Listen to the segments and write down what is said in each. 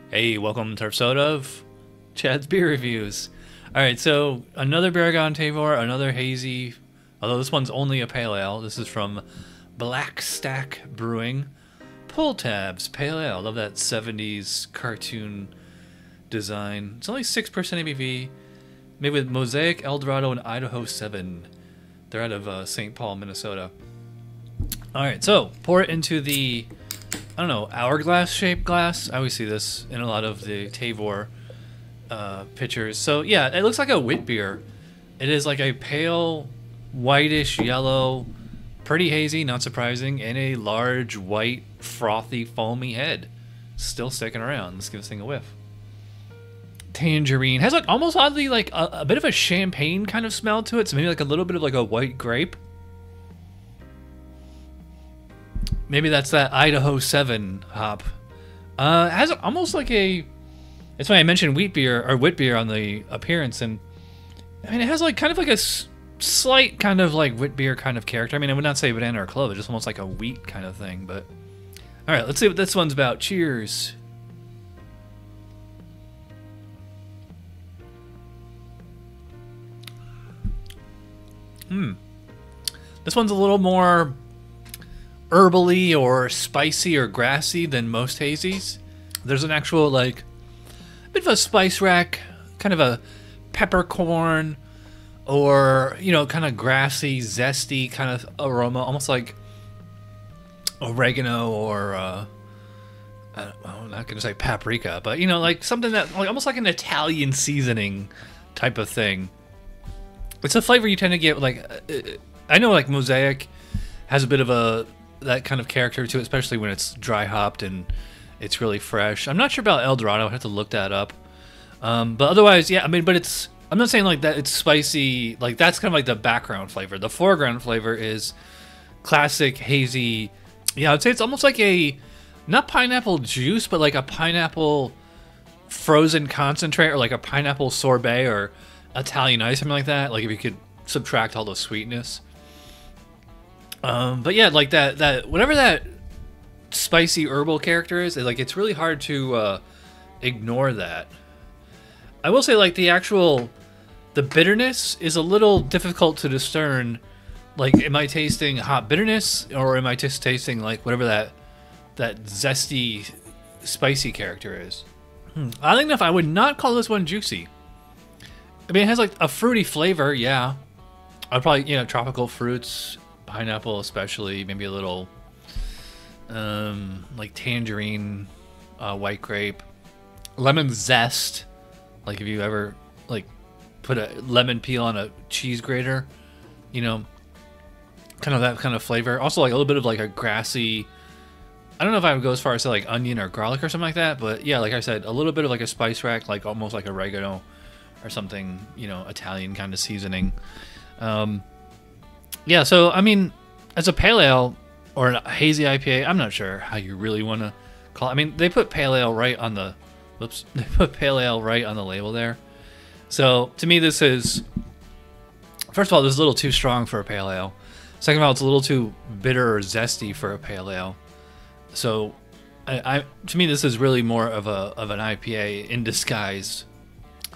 Hey, welcome to episode of Chad's Beer Reviews. Alright, so another 𝗂𝓏𝓏 𝓕𝓏𝓏, another hazy, although this one's only a pale ale. This is from Blackstack Brewing. Pull tabs, pale ale. Love that 70s cartoon design. It's only 6% ABV, made with Mosaic, Dorado, and Idaho 7. They're out of St. Paul, Minnesota. Alright, so pour it into the, I don't know, hourglass shaped glass. I always see this in a lot of the Tavour pictures. So yeah, it looks like a wit beer. It is like a pale, whitish yellow, pretty hazy, not surprising, and a large, white, frothy, foamy head. Still sticking around. Let's give this thing a whiff. Tangerine. Has like almost oddly like a bit of a champagne kind of smell to it. So maybe like a little bit of like a white grape. Maybe that's that Idaho 7 hop. It has almost like a... That's why I mentioned wheat beer or wit beer on the appearance, and I mean it has like kind of like a slight kind of like wit beer kind of character. I mean I would not say banana or clove, it's just almost like a wheat kind of thing. But all right, let's see what this one's about. Cheers. This one's a little more herbally or spicy or grassy than most hazies. There's an actual like bit of a spice rack, kind of a peppercorn, or you know, kind of grassy, zesty kind of aroma, almost like oregano or I'm not gonna say paprika, but you know, like something that like almost like an Italian seasoning type of thing. It's a flavor you tend to get like I know like Mosaic has a bit of that kind of character to it, especially when it's dry hopped and it's really fresh. I'm not sure about Dorado. I have to look that up. But otherwise, yeah, I mean, but it's, I'm not saying like that it's spicy. Like that's kind of like the background flavor. The foreground flavor is classic hazy. Yeah, I'd say it's almost like a, not pineapple juice, but like a pineapple frozen concentrate or like a pineapple sorbet or Italian ice, something like that. Like if you could subtract all the sweetness. But yeah, like that whatever that spicy herbal character is, like it's really hard to ignore that. I will say like the bitterness is a little difficult to discern. Like am I tasting hot bitterness or am I just tasting like whatever that zesty spicy character is? Oddly enough, I would not call this one juicy. I mean it has like a fruity flavor, yeah. I'd probably, you know, tropical fruits, pineapple especially, maybe a little like tangerine, white grape, lemon zest. Like if you ever like put a lemon peel on a cheese grater, you know, kind of that kind of flavor. Also like a little bit of like a grassy, I don't know if I would go as far as say like onion or garlic or something like that, but yeah, like I said, a little bit of like a spice rack, like almost like oregano or something, you know, Italian kind of seasoning. Yeah, so I mean, as a pale ale or a hazy IPA, I'm not sure how you really want to call it. I mean, they put pale ale right on the, whoops, they put pale ale right on the label there. So to me, this is, first of all, this is a little too strong for a pale ale. Second of all, it's a little too bitter or zesty for a pale ale. So, to me, this is really more of an IPA in disguise.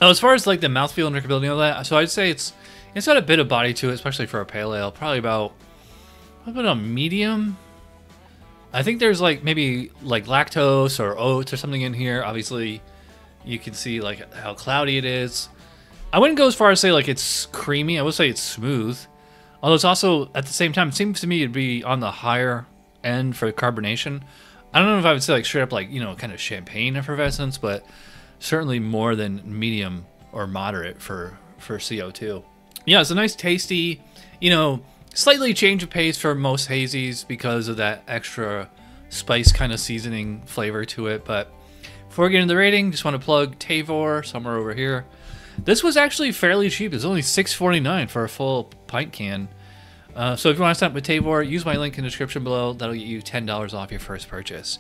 Oh, as far as like the mouthfeel and drinkability and all that, so I'd say it's got a bit of body to it, especially for a pale ale. Probably about a medium. I think there's like maybe like lactose or oats or something in here. Obviously, you can see like how cloudy it is. I wouldn't go as far as say like it's creamy. I would say it's smooth. Although it's also at the same time, it seems to me to be on the higher end for carbonation. I don't know if I would say like straight up like, you know, kind of champagne effervescence, but certainly more than medium or moderate for CO2. Yeah, it's a nice tasty, you know, slightly change of pace for most hazies because of that extra spice kind of seasoning flavor to it. But before we get into the rating, just want to plug Tavour somewhere over here. This was actually fairly cheap. It's only $6.49 for a full pint can. So if you want to sign up with Tavour, use my link in the description below. That'll get you $10 off your first purchase.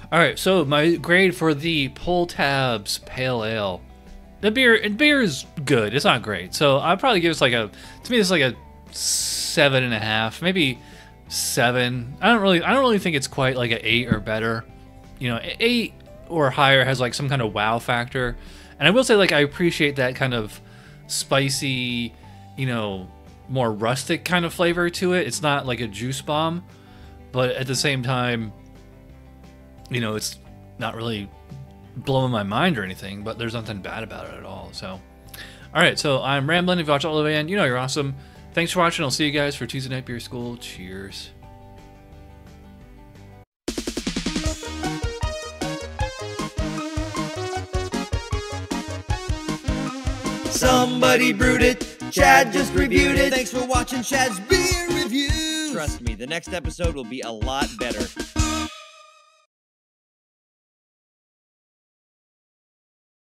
All right, so my grade for the Pull Tabs Pale Ale. The beer is good. It's not great. So I'd probably give this like to me it's like a 7.5, maybe 7. I don't really think it's quite like an 8 or better. You know, 8 or higher has like some kind of wow factor. And I will say, like, I appreciate that kind of spicy, you know, more rustic kind of flavor to it. It's not like a juice bomb, but at the same time, you know, it's not really blowing my mind or anything, but there's nothing bad about it at all. So, all right, so I'm rambling. If you watch all the way in, you know you're awesome. Thanks for watching. I'll see you guys for Tuesday Night Beer School. Cheers. Somebody brewed it, Chad just reviewed it. Thanks for watching Chad's Beer Review. Trust me, the next episode will be a lot better.